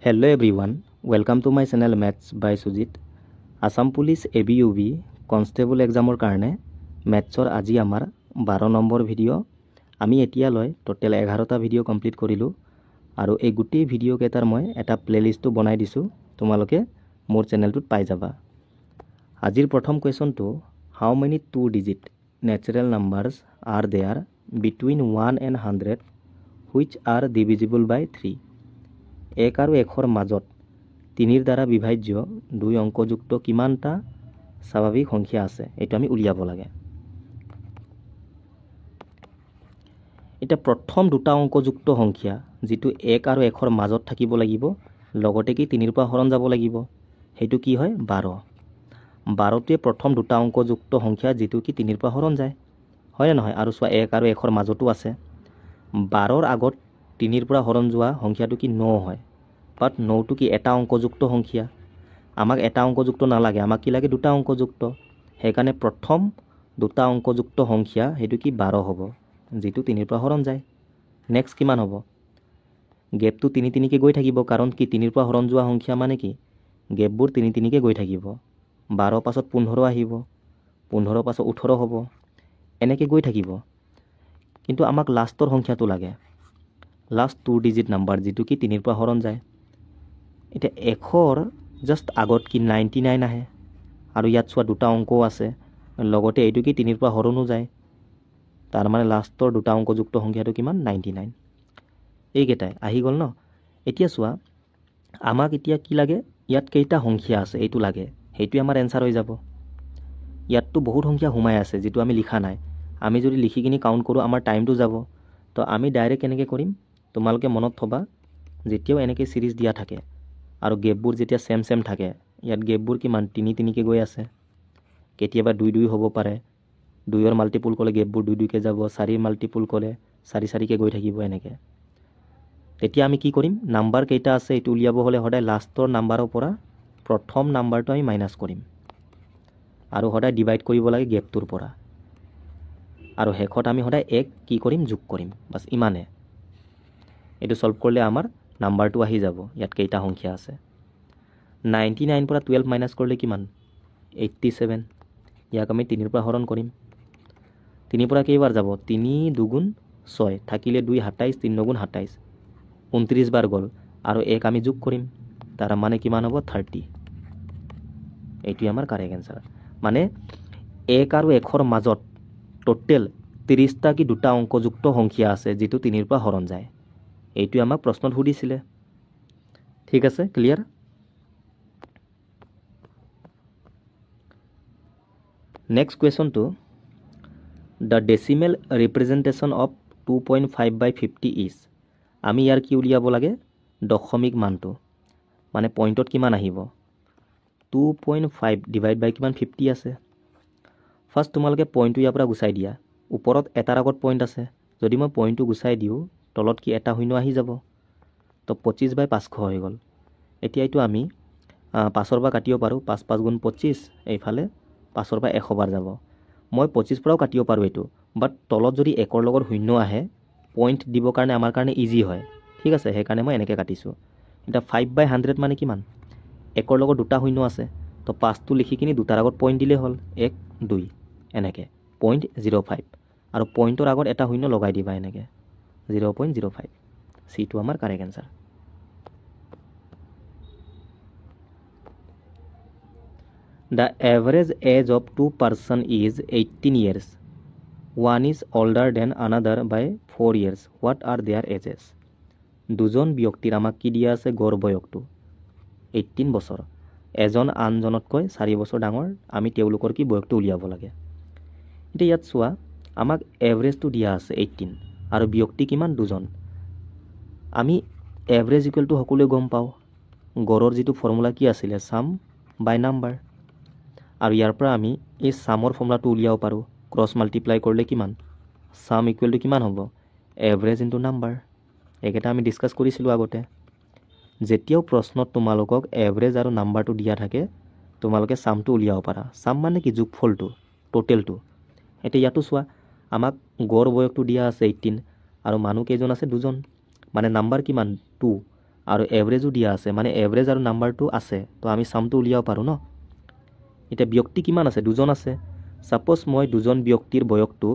Hello everyone, welcome to my channel Maths by Sujit. Assam Police ABUB Constable Examor কাৰণে Mathsৰ আজি আমাৰ 12 number video' আমি এতিয়ালৈ total 11টা video' complete কৰিলোঁ আৰু এই গোটেই ভিডিঅ' কেইটাৰ মই এটা প্লেলিষ্টটো বনাই দিছোঁ তোমালোকে মোৰ চেনেলটোত পাই যাবা আজিৰ প্ৰথম কোৱেশ্যনটো how many two digit natural numbers are there between 1 and 100 which are divisible by 3 এক আৰু একৰ মাজত তিনিৰ দ্বাৰা বিভাজ্য দুই অংকযুক্ত কিমানটা স্বাভাৱিক সংখ্যা আছে এইটো আমি উলিয়াব লাগে এটা প্ৰথম দুটা অংকযুক্ত সংখ্যা যেটো এক আৰু একৰ মাজত থাকিব লাগিব লগতে কি তিনিৰ পৰা হৰণ যাব লাগিব হেতু কি হয় 12 12টোৱে প্ৰথম দুটা অংকযুক্ত সংখ্যা যেটো কি তিনিৰ পৰা হৰণ যায় হয় না নহয় আৰু সোৱা এক আৰু একৰ মাজতো আছে 12ৰ আগত তিনিৰ পৰা হৰণ যোৱা সংখ্যাটো কি 9 হয় বাট 9টো কি এটা অংকযুক্ত সংখ্যা আমাক এটা অংকযুক্ত নালাগে আমাক কি লাগে দুটা অংকযুক্ত হেকাৰণে প্ৰথম দুটা অংকযুক্ত সংখ্যা হেতু কি 12 হ'ব যেটো তিনিৰ পৰা হৰণ যায় নেক্সট কিমান হ'ব গেপটো তিনি তিনিকে গৈ থাকিব কাৰণ কি তিনিৰ পৰা হৰণ যোৱা সংখ্যা মানে কি গেপবোৰ তিনি তিনিকে গৈ থাকিব 12 পাছত 15 আহিব 15 পাছত 18 হ'ব এনেকে গৈ থাকিব কিন্তু আমাক লাষ্টৰ সংখ্যাটো লাগে লাষ্ট টু ডিজিট নাম্বাৰ যেটো কি তিনিৰ পৰা হৰণ যায় এটা একৰ জাস্ট আগত কি 99 আহে আৰু ইয়াত সোৱা দুটা অংকও আছে লগতে এইটো কি তিনিৰ পৰা হৰণো যায় তাৰ মানে লাষ্টৰ দুটা অংকযুক্ত সংখ্যাটো কিমান 99 এইকেইটাই আহি গ'ল ন এতিয়া সোৱা আমাক এতিয়া কি লাগে ইয়াত কেইটা সংখ্যা আছে এইটো লাগে হেইটো আমাৰ এনসাৰ হৈ যাব ইয়াতটো বহুত সংখ্যা হুমাই আছে যেটো আমি লিখা নাই আমি যদি লিখি কিনি কাউন্ট কৰো আমাৰ টাইমটো যাব তো আমি ডাইৰেক্ট কেনেকৈ কৰিম তোমালোকে মনত থবা যেতিয়াও এনেকৈ সিৰিজ দিয়া থাকে আৰু গেপবোৰ যেতিয়া সেম থাকে ইয়াত গেপবোৰ কিমান তিনি তিনিকে গৈ আছে কেতিয়াবা 2 2 হ'ব পাৰে 2ৰ মাল্টিপল কৰিলে গেপবোৰ 2 2 কে যাব 4ৰ মাল্টিপল কৰিলে 4 4 কে গৈ থাকিব এনেকৈ তেতিয়া আমি কি কৰিম নাম্বাৰ কেইটা আছে এটো উলিয়াব হলে সদায় লাষ্টৰ নাম্বাৰৰ পৰা প্ৰথম নাম্বাৰটো আমি মাইনাস কৰিম আৰু সদায় ডিভাইড কৰিব লাগে গেপটোৰ পৰা আৰু হেকত আমি সদায় এক কি কৰিম যোগ কৰিম বাস ইমানে এটো সলভ কৰিলে আমাৰ নাম্বাৰটো আহি যাব ইয়াত কেইটা সংখ্যা আছে 99 পৰা 12 মাইনাস কৰিলে কিমান 87 ইয়াক আমি 3 ৰ পৰা হৰণ কৰিম 3 পৰা কেইবাৰ যাব 3 দুগুণ 6 থাকিলে 2 27 3 9 27 29 বাৰ গল আৰু এক আমি যোগ কৰিম তাৰ মানে কিমান হ'ব 30 এইটো আমাৰ কাৰেক্ট আনসাৰ মানে এক আৰু একৰ মাজত টোটেল 30টা কি দুটা অংকযুক্ত সংখ্যা আছে যেটো 3 ৰ পৰা হৰণ যায় এইটো আমাক প্ৰশ্নত সুধিছিলে ঠিক আছে ক্লিয়াৰ নেক্সট কোৱেশ্যনটো the decimal representation of 2.5/50 is আমি ইয়াৰ কি উলিয়াব লাগে দশমিক মানটো মানে পইণ্টত কিমান আহিব 2.5 ডিভাইড বাই কিমান 50 আছে ফাৰ্স্ট তোমালোকে পইণ্টটো ইয়াৰ পৰা গুচাই দিয়া ওপৰত এটাৰ আগত পইণ্ট আছে যদি মই পইণ্টটো গুচাই দিও তলত কি এটা শূন্য আহি যাব তো 25/500 হৈ গল এতিয়া এইটো আমি 5ৰ পৰা কাটিব পাৰো 5 5 গুণ 25 এইফালে 5ৰ পৰা 100 বাৰ যাব মই 25 পৰাও কাটিব পাৰো এটো বাট তলত যদি একৰ লগত শূন্য আহে পইণ্ট দিব কাৰণে আমাৰ কাৰণে ইজি হয় ঠিক আছে হে কাৰণে মই এনেকৈ কাটিছো এটা 5/100 মানে কিমান একৰ লগত দুটা শূন্য আছে তো 5টো লিখি কিনি দুটাৰ আগত পইণ্ট দিলে হল 1 2 এনেকৈ 0.05 আৰু পইণ্টৰ আগত এটা শূন্য লগাই দিবা এনেকৈ 0.05 সিটো আমাৰ correct answer The average age of two person is 18 years. One is older than another by 4 years. What are their ages? দুজন ব্যক্তিৰ আমাক কি দিয়া আছে গড় বয়সটো 18 বছৰ এজন আনজনতকৈ 4 বছৰ ডাঙৰ আমি তেওঁলোকৰ কি বয়সটো উলিয়াব লাগে এতিয়া ইয়াত চোৱা আমাক এভাৰেজটো দিয়া আছে 18 আৰু ব্যক্তি কিমান দুজন আমি এভাৰেজ ইকুৱেল টু সকলোৱে গম পাওঁ গড়ৰ যেটো ফৰ্মুলা কি আছিল সাম বাই নাম্বাৰ আৰু ইয়াৰ পৰা আমি এই সামৰ ফৰ্মুলাটো উলিয়াব পাৰো ক্ৰস মাল্টিপ্লাই কৰিলে কিমান সাম ইকুৱেল টু কিমান হ'ব এভাৰেজ ইনটু নাম্বাৰ একেটা আমি ডিসকাস কৰিছিলো আগতে যেতিয়াও প্ৰশ্নত তোমালোকক এভাৰেজ আৰু নাম্বাৰটো দিয়া থাকে তোমালোকে সামটো উলিয়াব পাৰা সাম মানে কি যোগফলটো টোটেলটো এটা ইয়াতো চোৱা আমাক গড় বয়সটো দিয়া আছে 18 আৰু মানুহ কেইজন আছে দুজন মানে নাম্বাৰ কিমান 2 আৰু এভাৰেজো দিয়া আছে, মানে এভাৰেজ আৰু নাম্বাৰটো আছে, তো আমি চামটো উলিয়াব পাৰোঁ ন। এতিয়া ব্যক্তি কিমান আছে? দুজন আছে। ছাপ'জ মই দুজন ব্যক্তিৰ বয়সটো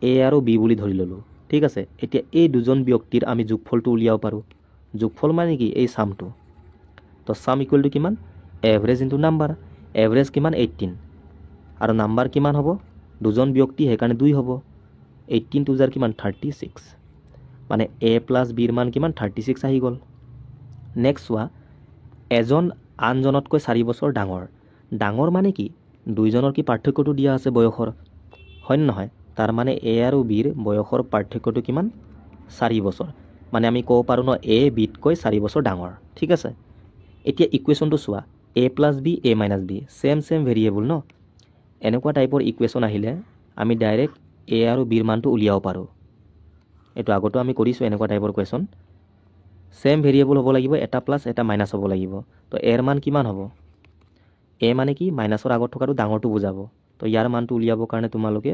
এ আৰু বি বুলি ধৰি ল'লোঁ, ঠিক আছে। এতিয়া এই দুজন ব্যক্তিৰ আমি যোগফলটো উলিয়াব পাৰোঁ। যোগফল মানে কি? এই চামটো। তো চাম ইকুৱেল টু কিমান? Average into number. এভাৰেজ কিমান? 18। আৰু নাম্বাৰ কিমান হ'ব? দুজন ব্যক্তি, সেইকাৰণে 2 হ'ব। 18 টু জাৰ কিমান? 36। মানে এ প্লাছ বিৰ মান কিমান? 36 আহি গ'ল। নেক্সট চোৱা, এজন আনজনতকৈ 4 বছৰ ডাঙৰ। ডাঙৰ মানে কি? দুইজনৰ কি পাৰ্থক্যটো দিয়া আছে বয়সৰ, হয় নে নহয়? তাৰ মানে এ আৰু বিৰ বয়সৰ পাৰ্থক্যটো কিমান? 4 বছৰ। মানে আমি ক'ব পাৰোঁ ন, এ বিতকৈ 4 বছৰ ডাঙৰ, ঠিক আছে। এতিয়া ইকুৱেশ্যনটো চোৱা, A plus B, A minus B, same variable ন। এনেকুৱা টাইপৰ ইকুৱেশ্যন আহিলে আমি ডাইৰেক্ট এ আৰু বিৰ মানটো উলিয়াব পাৰোঁ। এইটো আগতেও আমি কৰিছোঁ এনেকুৱা টাইপৰ কুৱেশ্যন। ছেম ভেৰিয়েবল হ'ব লাগিব, এটা প্লাছ এটা মাইনাছ হ'ব লাগিব। তো এৰ মান কিমান হ'ব? এ মানে কি? মাইনাছৰ আগত থকাটো ডাঙৰটো বুজাব। তো ইয়াৰ মানটো উলিয়াবৰ কাৰণে তোমালোকে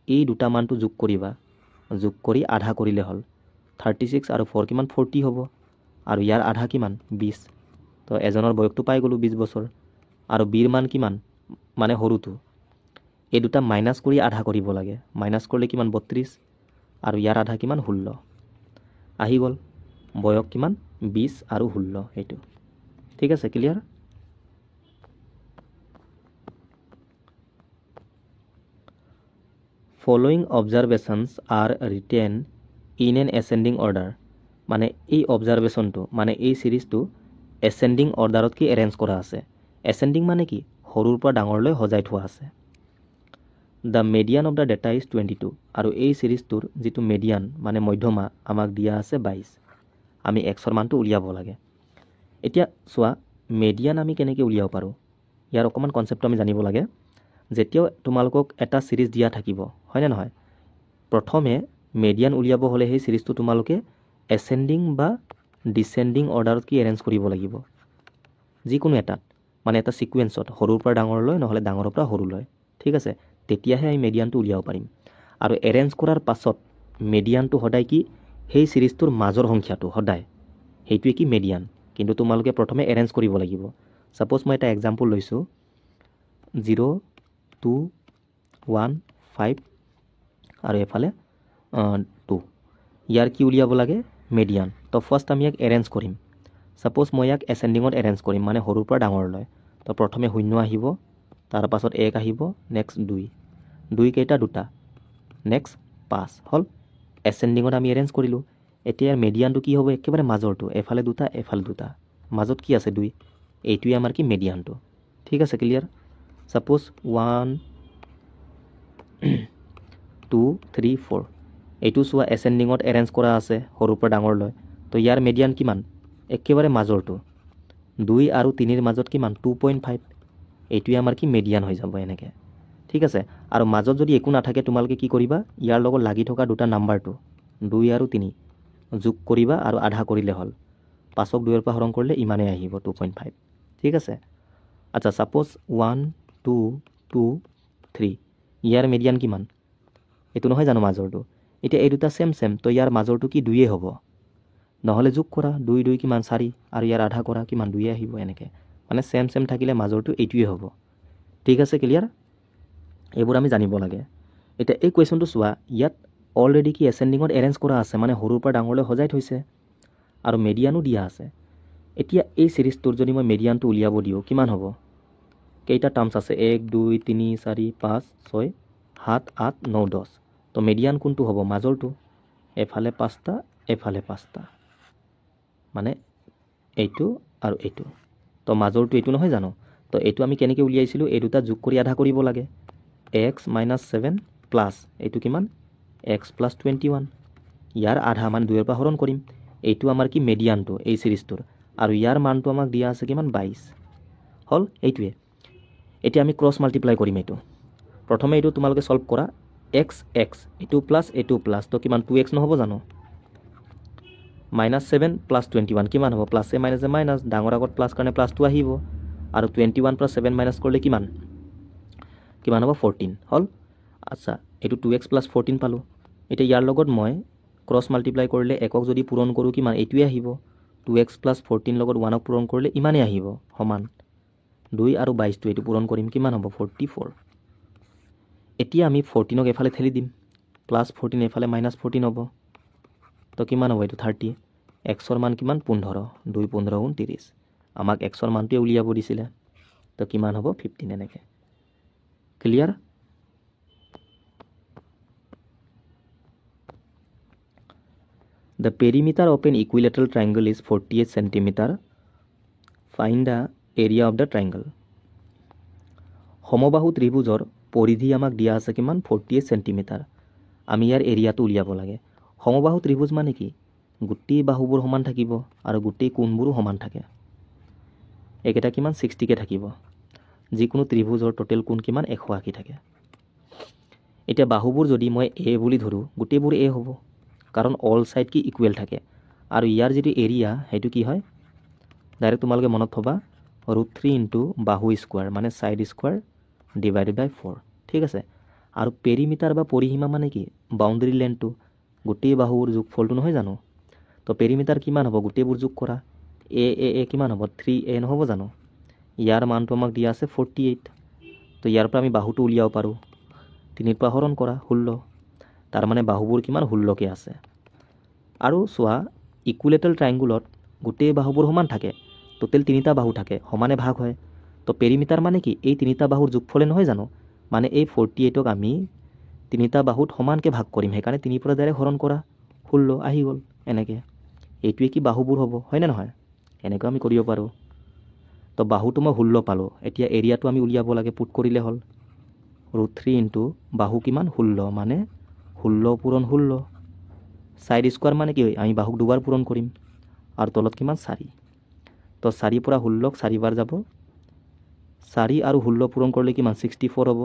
এই দুটা মানটো যোগ কৰিবা, যোগ কৰি আধা কৰিলে হ'ল। 36 আৰু 4 কিমান? 40 হ'ব। আৰু ইয়াৰ আধা কিমান? 20। তো এজনৰ বয়সটো পাই গ'লোঁ 20 বছৰ। আৰু বিৰ মান কিমান? মানে সৰুটো। এই দুটা মাইনাছ কৰি আধা কৰিব লাগে। মাইনাছ কৰিলে কিমান? 32। আৰু ইয়াৰ আধা কিমান? 16। আহি গ'ল। বয়স কিমান? 20 আৰু 16, সেইটো ঠিক আছে। Clear? Following observations are written in an ascending order. মানে এই অবজাৰভেশ্যনটো, মানে এই চিৰিজটো এচেণ্ডিং অৰ্ডাৰত কি এৰেঞ্জ কৰা আছে। এচেণ্ডিং মানে কি? সৰুৰ পৰা ডাঙৰলৈ সজাই থোৱা আছে। The median of the data is 22। আৰু এই চিৰিজটোৰ যিটো মেডিয়ান মানে মধ্যমা আমাক দিয়া আছে 22। আমি এক্সৰ মানটো উলিয়াব লাগে। এতিয়া চোৱা, মেডিয়ান আমি কেনেকৈ উলিয়াব পাৰোঁ, ইয়াৰ অকণমান কনচেপ্টটো আমি জানিব লাগে। যেতিয়াও তোমালোকক এটা চিৰিজ দিয়া থাকিব, হয়নে নহয়, প্ৰথমে মেডিয়ান উলিয়াব হ'লে সেই চিৰিজটো তোমালোকে এচেণ্ডিং বা ডিচেণ্ডিং অৰ্ডাৰত কি এৰেঞ্জ কৰিব লাগিব, যিকোনো এটাত, মানে এটা ছিকুৱেঞ্চত, সৰুৰ পৰা ডাঙৰলৈ নহ'লে ডাঙৰৰ পৰা সৰুলৈ, ঠিক আছে। তেতিয়াহে আমি মেডিয়ানটো উলিয়াব পাৰিম। আৰু এৰেঞ্জ কৰাৰ পাছত মেডিয়ানটো সদায় কি? সেই চিৰিজটোৰ মাজৰ সংখ্যাটো সদায়, সেইটোৱে কি? মেডিয়ান। কিন্তু তোমালোকে প্ৰথমে এৰেঞ্জ কৰিব লাগিব। ছাপ'জ মই এটা এক্সাম্পল লৈছোঁ, 0, 2, 1, 5 আৰু এফালে 2। ইয়াৰ কি উলিয়াব লাগে? মেডিয়ান। তো ফাৰ্ষ্ট আমি ইয়াক এৰেঞ্জ কৰিম। ছাপ'জ মই ইয়াক এচেণ্ডিঙত এৰেঞ্জ কৰিম, মানে সৰুৰ পৰা ডাঙৰলৈ। তো প্ৰথমে 0 আহিব, তাৰপাছত 1 আহিব, নেক্সট 2, 2 কেইটা? 2টা, নেক্সট 5 হ'ল। এচেণ্ডিঙত আমি এৰেঞ্জ কৰিলোঁ। এতিয়া ইয়াৰ মেডিয়ানটো কি হ'ব? একেবাৰে মাজৰটো, এফালে 2টা এফালে 2টা, মাজত কি আছে? 2। এইটোৱে আমাৰ কি? মেডিয়ানটো, ঠিক আছে। ক্লিয়াৰ? ছাপ'জ 1, 2, 3, 4, এইটো চোৱা এচেণ্ডিঙত এৰেঞ্জ কৰা আছে সৰুৰ পৰা ডাঙৰলৈ। তো ইয়াৰ মেডিয়ান কিমান? একেবাৰে মাজৰটো। 2 আৰু 3ৰ মাজত কিমান? 2.5। এইটোৱে আমাৰ কি? মেডিয়ান হৈ যাব এনেকৈ, ঠিক আছে। আৰু মাজত যদি একো নাথাকে, তোমালোকে কি কৰিবা? ইয়াৰ লগত লাগি থকা দুটা নাম্বাৰটো 2 আৰু 3 যোগ কৰিবা আৰু আধা কৰিলে হ'ল। 5ক 2ৰ পৰা হৰণ কৰিলে ইমানেই আহিব, 2.5, ঠিক আছে। আচ্ছা, ছাপ'জ 1, 2, 2, 3, ইয়াৰ মেডিয়ান কিমান? এইটো নহয় জানো মাজৰটো? এতিয়া এই দুটা ছেম, তো ইয়াৰ মাজৰটো কি? 2 হ'ব। নহ'লে যোগ কৰা, 2, 2 কিমান? 4, আৰু ইয়াৰ আধা কৰা, কিমান? 2 আহিব। এনেকৈ মানে ছেম থাকিলে মাজৰটো এইটোৱে হ'ব, ঠিক আছে। ক্লিয়াৰ? এইবোৰ আমি জানিব লাগে। এতিয়া এই কুৱেশ্যনটো চোৱা, ইয়াত অলৰেডি কি এচেণ্ডিঙত এৰেঞ্জ কৰা আছে, মানে সৰুৰ পৰা ডাঙৰলৈ সজাই থৈছে, আৰু মেডিয়ানো দিয়া আছে। এতিয়া এই চিৰিজটোৰ যদি মই মেডিয়ানটো উলিয়াব দিওঁ, কিমান হ'ব? কেইটা টাৰ্মছ আছে? 1, 2, 3, 4, 5, 6, 7, 8, 9, 10। তো মেডিয়ান কোনটো হ'ব? মাজৰটো। এফালে 5টা এফালে 5টা, মানে এইটো আৰু এইটো। তো মাজৰটো এইটো নহয় জানো? তো এইটো আমি কেনেকৈ উলিয়াইছিলোঁ? এই দুটা যোগ কৰি আধা কৰিব লাগে। x - 7 প্লাছ এইটো কিমান? x + 21। ইয়াৰ আধা মানে 2ৰ পৰা হৰণ কৰিম। এইটো আমাৰ কি? মেডিয়ানটো এই চিৰিজটোৰ। আৰু ইয়াৰ মানটো আমাক দিয়া আছে কিমান? 22 হ'ল। এইটোৱে। এতিয়া আমি ক্ৰছ মাল্টিপ্লাই কৰিম এইটো। প্ৰথমে এইটো তোমালোকে ছল্ভ কৰা। x এইটো প্লাছ এইটো প্লাছ, তো কিমান? 2x নহ'ব জানো? -7 + 21 কিমান হ'ব? প্লাছে মাইনাছে মাইনাছ, ডাঙৰ আগত প্লাছ কাৰণে প্লাছটো আহিব। আৰু 21 পৰা 7 মাইনাছ কৰিলে কিমান হ'ব? 14 হ'ল। আচ্ছা, এইটো 2x + 14 পালোঁ। এতিয়া ইয়াৰ লগত মই ক্ৰছ মাল্টিপ্লাই কৰিলে 1ক যদি পূৰণ কৰোঁ, কিমান? এইটোৱে আহিব। 2x + 14 লগত 1ক পূৰণ কৰিলে ইমানেই আহিব সমান 2 আৰু 22 এইটো পূৰণ কৰিম কিমান হ'ব 44 এতিয়া আমি 14ক এফালে ঠেলি দিম +14 এফালে -14 হ'ব তো কিমান হ'ব এইটো 30 xৰ মান কিমান 15 2 15 গুণ 30 আমাক xৰ মানটোৱে উলিয়াব দিছিলে তো কিমান হ'ব 15 এনেকৈ clear The perimeter of an equilateral triangle is 48 cm. Find the area of the triangle. সমবাহু ত্ৰিভুজৰ পৰিধি আমাক দিয়া আছে কিমান 48 সেন্টিমিটাৰ আমি ইয়াৰ এৰিয়াটো উলিয়াব লাগে সমবাহু ত্ৰিভুজ মানে কি গোটেই বাহুবোৰ সমান থাকিব আৰু গোটেই কোণবোৰো সমান থাকে একেটা কিমান 60 কে থাকিব যিকোনো ত্ৰিভুজৰ টোটেল কোণ কিমান 180 থাকে এতিয়া বাহুবোৰ যদি মই a বুলি ধৰো গোটেইবোৰ a হ'ব কাৰণ অল সাইড কি ইকুৱেল থাকে আৰু ইয়াৰ যেটো এৰিয়া হেতু কি হয় ডাইৰেক্ট তোমালোকে মনত থবা √3 * বাহু স্কয়াৰ মানে সাইড স্কয়াৰ / 4 ঠিক আছে আৰু পেৰিমিটাৰ বা পৰিসীমা মানে কি বাউন্ডাৰী লাইনটো গোটেই বাহুৰ যোগফলটো নহয় জানো তো পেৰিমিটাৰ কিমান হ'ব গোটেইবোৰ যোগ কৰা a কিমান হ'ব 3a নহব জানো ইয়াৰ মানটো আমাক দিয়া আছে 48 তো ইয়াৰ পৰা আমি বাহুটো উলিয়াব পাৰো 3 পৰা হৰণ কৰা 16 তাৰ মানে বাহুবোৰ কিমান 16 কে আছে আৰু সোৱা ইকুইলেটাৰেল ট্ৰায়াঙ্গলত গোটেই বাহুবোৰ সমান থাকে টোটেল 3টা বাহু থাকে সমানে ভাগ হয় তো পেৰিমিটাৰ মানে কি এই 3টা বাহুৰ যোগফলে নহয় জানো মানে এই 48ক আমি 3টা বাহুত সমানকে ভাগ কৰিম হেকাৰণে 3 পৰা ডাইৰেক্ট হৰণ কৰা 16 আহি গল এনেকে এইটোৱে কি বাহুবোৰ হ'ব হয় না নহয় এনেকৈ আমি কৰিব পাৰো তো বাহুটো মই 16 পালো এতিয়া এৰিয়াটো আমি উলিয়াব লাগে পুট কৰিলে হল √3 বাহু কিমান 16 মানে 16 পূৰণ 16 সাইড স্কয়াৰ মানে কি আমি বাহুক দুবাৰ পূৰণ কৰিম আৰু তলত কিমান 4 তো 4 পৰা 16 4 বাৰ যাব 4 আৰু 16 পূৰণ কৰিলে কিমান 64 হ'ব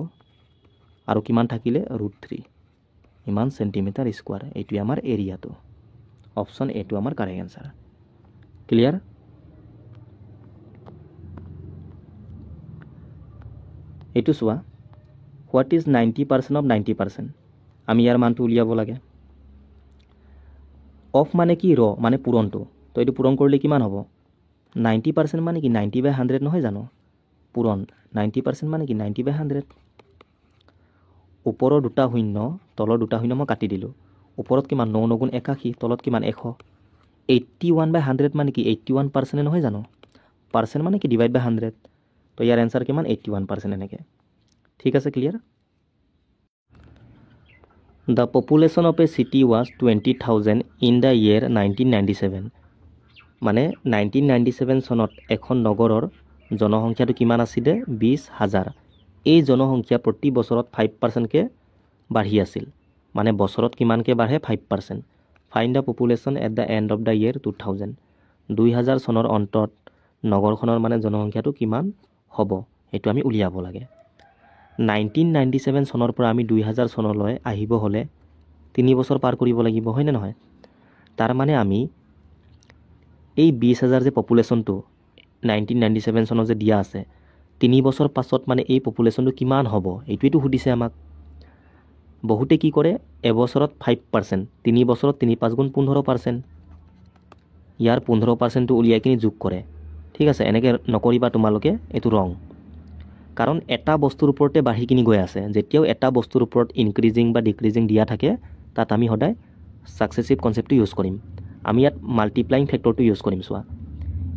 আৰু কিমান থাকিলে √3 ইমান সেন্টিমিটাৰ স্কয়াৰ এইটো আমাৰ এৰিয়াটো অপচন এ টো আমাৰ কাৰেক্ট আনসাৰ ক্লিয়াৰ এইটো চোৱা হোৱাট ইজ 90% অফ 90% আমি ইয়াৰ মানটো উলিয়াব লাগে অফ মানে কি ৰ মানে পূৰণটো তো এইটো পূৰণ কৰিলে কিমান হ'ব 90% মানে কি 90/100 নহয় জানো পূৰণ 90% মানে কি 90/100 ওপৰৰ দুটা শূন্য তলৰ দুটা শূন্য মই কাটি দিলো ওপৰত কিমান 9 9 গুণ 81 তলত কিমান 100 81/100 মানে কি 81% নহয় জানো পাৰ্চেন্ট মানে কি ডিভাইড বাই 100 তো ইয়াৰ आंसर কিমান 81% এনেকে ঠিক আছে clear The population of a city was 20,000 in the year 1997 মানে 1997 চনত এখন নগৰৰ জনসংখ্যাটো কিমান আছিল 20,000 এই জনসংখ্যা প্ৰতি বছৰত 5% কে বাঢ়ি আছিল মানে বছৰত কিমানকে বাঢ়ে 5% find the population at the end of the year 2000 2000 চনৰ অন্তত নগৰখনৰ মানে জনসংখ্যাটো কিমান হ'ব এটো আমি উলিয়াব লাগে 1997 চনৰ পৰা আমি 2000 চনলৈ আহিব হলে 3 বছৰ পাৰ কৰিব লাগিব হয় না নহয় তাৰ মানে আমি এই 20000 যে পপুলেশনটো 1997 চনত যে দিয়া আছে 3 বছৰ পাছত মানে এই পপুলেশনটো কিমান হ'ব এইটোৱেটো সুধিছে আমাক বহুতে কি কৰে এবছৰত 5% 3 বছৰত 3 5 গুণ 15% ইয়াৰ 15% টো উলিয়াই কিনি যোগ কৰে ঠিক আছে এনেকে নকৰিবা তোমালোকে এটো ৰং কাৰণ এটা বস্তুৰ ওপৰতে বাঢ়ি কিনি গৈ আছে যেতিয়াও এটা বস্তুৰ ওপৰত ইনক্ৰিজিং বা ডিক্ৰিজিং দিয়া থাকে তাত আমি সদায় সাকসেসিভ কনসেপ্টটো ইউজ কৰিম আমি ইয়াত মাল্টিপ্লাইং ফেক্টৰটো ইউজ কৰিম সোৱা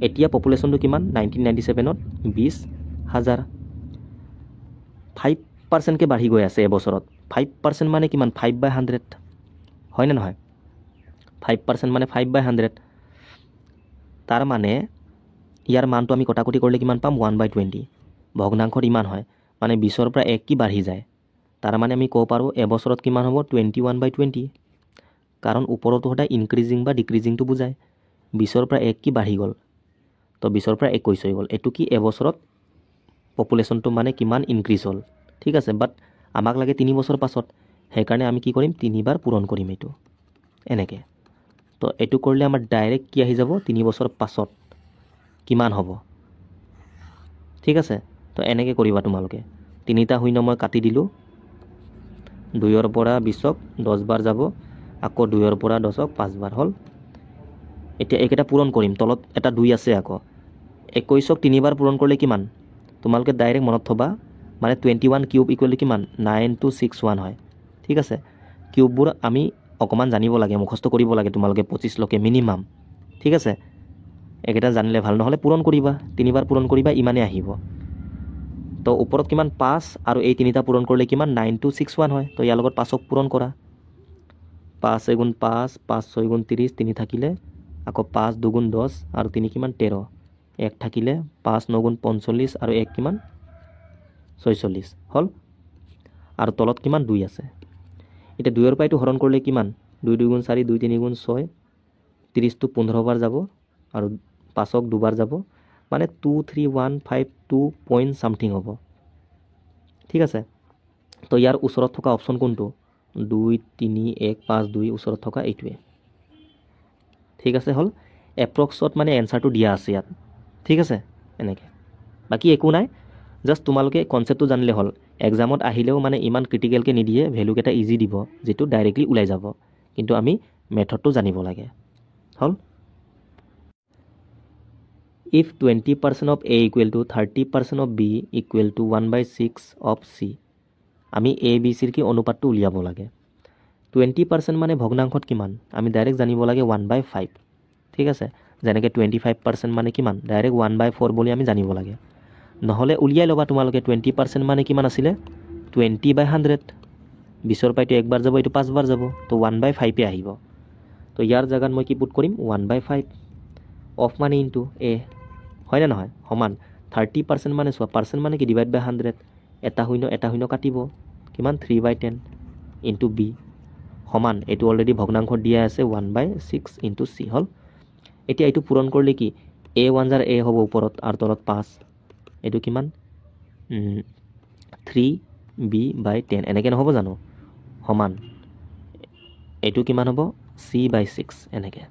এতিয়া পপুলেশনটো কিমান 1997 ত 20000 5% কে বাঢ়ি গৈ আছে এবছৰত 5% মানে কিমান 5/100 হয় না নহয় 5% মানে 5/100 তাৰ মানে ইয়াৰ মানটো আমি কটাকটি কৰিলে কিমান পাম 1/20 ভগ্নাংশৰ ইমান হয় মানে 20ৰ পৰা 1 কি বাঢ়ি যায় তাৰ মানে আমি কব পাৰো এবছৰত কিমান হ'ব 21/20 কাৰণ ওপৰতো হটা ইনক্ৰিজিং বা ডিক্ৰিজিং টো বুজায় 20ৰ পৰা 1 কি বাঢ়ি গল তো 20ৰ পৰা 21 হৈ গল এটো কি এবছৰত পপুলেশনটো মানে কিমান ইনক্ৰিজ হল ঠিক আছে বাট আমাক লাগে 3 বছৰ পাছত সেই কাৰণে আমি কি কৰিম 3 বাৰ পূৰণ কৰিম এটো এনেকে তো এটো কৰিলে আমাৰ ডাইৰেক্ট কি আহি যাব 3 বছৰ পাছত কিমান হ'ব ঠিক আছে তো এনেকে কৰিবা তোমালোকে তিনিটা শূন্য মই কাটি দিলো 2ৰ পৰা 20ক 10 বাৰ যাব আকৌ 2ৰ পৰা 10ক 5 বাৰ হল এতিয়া এইকেইটা পূৰণ কৰিম, তলত এটা 2 আছে আকৌ। 21ক 3বাৰ পূৰণ কৰিলে কিমান? তোমালোকে ডাইৰেক্ট মনত থবা, মানে 21 কিউব ইকুৱেল কিমান? 9261 হয়। ঠিক আছে, কিউববোৰ আমি অকণমান জানিব লাগে, মুখস্থ কৰিব লাগে তোমালোকে 25লৈকে মিনিমাম। ঠিক আছে, এইকেইটা জানিলে ভাল, নহ'লে পূৰণ কৰিবা, 3বাৰ পূৰণ কৰিবা, ইমানেই আহিব। তো ওপৰত কিমান? 5 আৰু এই 3টা পূৰণ কৰিলে কিমান? 9261 হয়। তো ইয়াৰ লগত 5ক পূৰণ কৰা, 5 এগুণ 5, 5 6 গুণ 30, 3 থাকিলে আকৌ 5 2 10 আৰু 3 কিমান? 13, 1 থাকিলে 5 9 গুণ 45 আৰু 1 কিমান? 46 হ'ল। আৰু তলত কিমান? 2 আছে। এতিয়া 2ৰ পৰা এইটো হৰণ কৰিলে কিমান? 2 2 গুণ 4, 2 3 গুণ 6, 30টো 15বাৰ যাব আৰু 5ক 2বাৰ যাব, মানে 23152 পইণ্ট চামথিং হ'ব। ঠিক আছে, তো ইয়াৰ ওচৰত থকা অপশ্যন কোনটো? 2 3 1 5 2 ওচৰত থকা এইটোৱে। ঠিক আছে, হ'ল। এপ্ৰক্সত মানে এনচাৰটো দিয়া আছে ইয়াত। ঠিক আছে, এনেকৈ বাকী একো নাই, জাষ্ট তোমালোকে কনচেপ্টটো জানিলে হ'ল। এক্সামত আহিলেও মানে ইমান ক্ৰিটিকেলকৈ নিদিয়ে, ভেলুকেইটা ইজি দিব, যিটো ডাইৰেক্টলি ওলাই যাব, কিন্তু আমি মেথডটো জানিব লাগে। হ'ল। If 20% of A equal to 30% of B equal to 1/6 of C, আমি A B Cৰ কি অনুপাতটো উলিয়াব লাগে। 20% মানে ভগ্নাংশত কিমান? আমি ডাইৰেক্ট জানিব লাগে 1/5। ঠিক আছে, যেনেকৈ 25% মানে কিমান? ডাইৰেক্ট 1/4 বুলি আমি জানিব লাগে। নহ'লে উলিয়াই ল'বা তোমালোকে, 20% মানে কিমান আছিলে? 20/100। 20ৰ পৰা এইটো একবাৰ যাব, এইটো 5বাৰ যাব, তো 1/5 আহিব। তো ইয়াৰ জেগাত মই কি পুট কৰিম? 1/5। অফ মানে ইনটু এ, হয়নে নহয়? সমান 30% মানে চোৱা, পাৰ্চেণ্ট মানে কি? ডিভাইড বাই 100, এটা শূন্য কাটিব, কিমান? 3/10 ইনটু বি সমান, এইটো অলৰেডি ভগ্নাংশত দিয়া আছে 1/6 ইনটু চি। হ'ল। এতিয়া এইটো পূৰণ কৰিলে কি? A 1 জাৰ A হ'ব ওপৰত আৰু তলত 5, এইটো কিমান? 3B/10, এনেকৈ নহ'ব জানো? সমান এইটো কিমান হ'ব? C/6, এনেকৈ।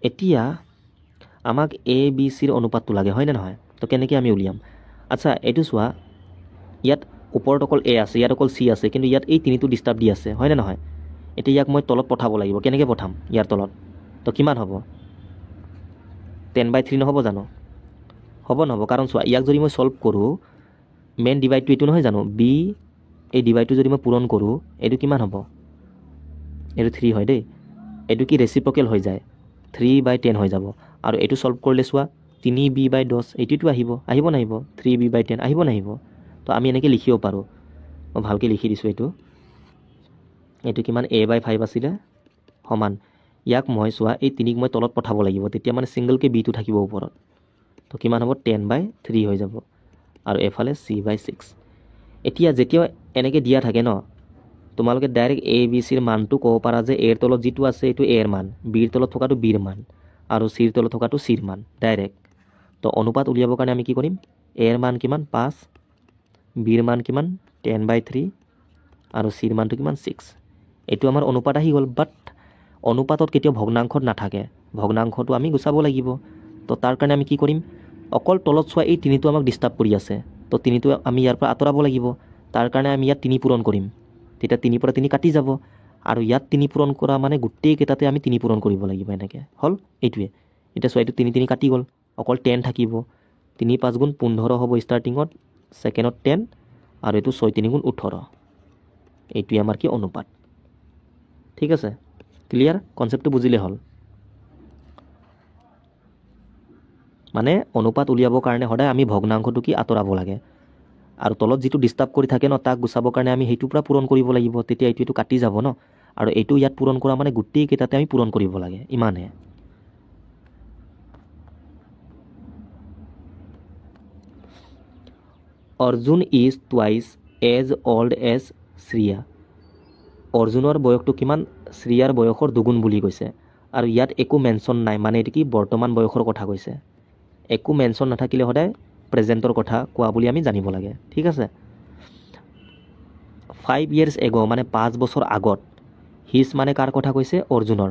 এতিয়া আমাক A B Cৰ অনুপাতটো লাগে, হয়নে নহয়? তো কেনেকৈ আমি উলিয়াম? আচ্ছা, এইটো চোৱা, ইয়াত ওপৰত অকল A আছে, ইয়াত অকল C আছে, কিন্তু ইয়াত এই 3টো ডিষ্টাৰ্ব দি আছে, হয়নে নহয়? এতিয়া ইয়াক মই তলত পঠাব লাগিব, কেনেকৈ পঠাম? ইয়াৰ তলত তো কিমান হ'ব? 10/3 নহ'ব জানো? হ'ব নহ'ব, কাৰণ চোৱা, ইয়াক যদি মই ছল্ভ কৰোঁ, মেইন ডিভাইডটো এইটো নহয় জানো? B, এই ডিভাইডটো যদি মই পূৰণ কৰোঁ, এইটো কিমান হ'ব? এইটো 3 হয় দেই, এইটো কি ৰেচিপ্ৰকেল হৈ যায়, 3/10 হৈ যাব। আৰু এইটো ছল্ভ কৰিলে চোৱা, 3B/10, এইটোতো আহিব নাহিব? 3B/10 আহিব নাহিব? তো আমি এনেকৈ লিখিব পাৰোঁ, মই ভালকৈ লিখি দিছোঁ এইটো কিমান? A/5 আছিলে, সমান ইয়াক মই চোৱা, এই 3ক মই তলত পঠাব লাগিব, তেতিয়া মানে ছিংগলকৈ বিটো থাকিব ওপৰত, তো কিমান হ'ব? 10/3 হৈ যাব, আৰু এফালে C/6। এতিয়া যেতিয়া এনেকৈ দিয়া থাকে ন, তোমালোকে ডাইৰেক্ট A B Cৰ মানটো ক'ব পাৰা যে এৰ তলত যিটো আছে এইটো এৰ মান, বিৰ তলত থকাটো বিৰ মান, আৰু চিৰ তলত থকাটো চিৰ মান, ডাইৰেক্ট। তো অনুপাত উলিয়াবৰ কাৰণে আমি কি কৰিম? এৰ মান কিমান? 5, বিৰ মান কিমান? 10/3, আৰু চিৰ মানটো কিমান? 6। এইটো আমাৰ অনুপাত আহি গ'ল। বাট অনুপাতত কেতিয়াও ভগ্নাংশত নাথাকে, ভগ্নাংশটো আমি গুচাব লাগিব। তো তাৰ কাৰণে আমি কি কৰিম? অকল তলত চোৱা, এই 3টো আমাক ডিষ্টাৰ্ব কৰি আছে, তো 3টো আমি ইয়াৰ পৰা আঁতৰাব লাগিব। তাৰ কাৰণে আমি ইয়াত 3 পূৰণ কৰিম, তেতিয়া 3ৰ পৰা 3 কাটি যাব, আৰু ইয়াত 3 পূৰণ কৰা মানে গোটেইকেইটাতে আমি 3 পূৰণ কৰিব লাগিব, এনেকৈ হ'ল। এইটোৱে, এতিয়া চোৱা, এইটো 3 3 কাটি গ'ল, অকল 10 থাকিব। 3 5 গুণ 15 হ'ব ষ্টাৰ্টিঙত, ছেকেণ্ডত 10, আৰু এইটো 6 3 গুণ 18। এইটোৱে আমাৰ কি? অনুপাত। ঠিক আছে, ক্লিয়াৰ? কনচেপ্টটো বুজিলে হ'ল। মানে অনুপাত উলিয়াবৰ কাৰণে সদায় আমি ভগ্নাংশটো কি? আঁতৰাব লাগে, আৰু তলত যিটো ডিষ্টাৰ্ব কৰি থাকে ন, তাক গুচাবৰ কাৰণে আমি সেইটোৰ পৰা পূৰণ কৰিব লাগিব, তেতিয়া এইটো কাটি যাব ন, আৰু এইটো ইয়াত পূৰণ কৰা মানে গোটেইকেইটাতে আমি পূৰণ কৰিব লাগে, ইমানহে। Arjun is twice as old as Shriya. অৰ্জুনৰ বয়সটো কিমান? শ্ৰিয়াৰ বয়সৰ দুগুণ বুলি কৈছে, আৰু ইয়াত একো মেনশ্যন নাই, মানে এইটো কি? বৰ্তমান বয়সৰ কথা কৈছে। একো মেনশ্যন নাথাকিলে সদায় প্ৰেজেণ্টৰ কথা কোৱা বুলি আমি জানিব লাগে। ঠিক আছে, 5 years ago মানে 5 বছৰ আগত, হিজ মানে কাৰ কথা কৈছে? অৰ্জুনৰ।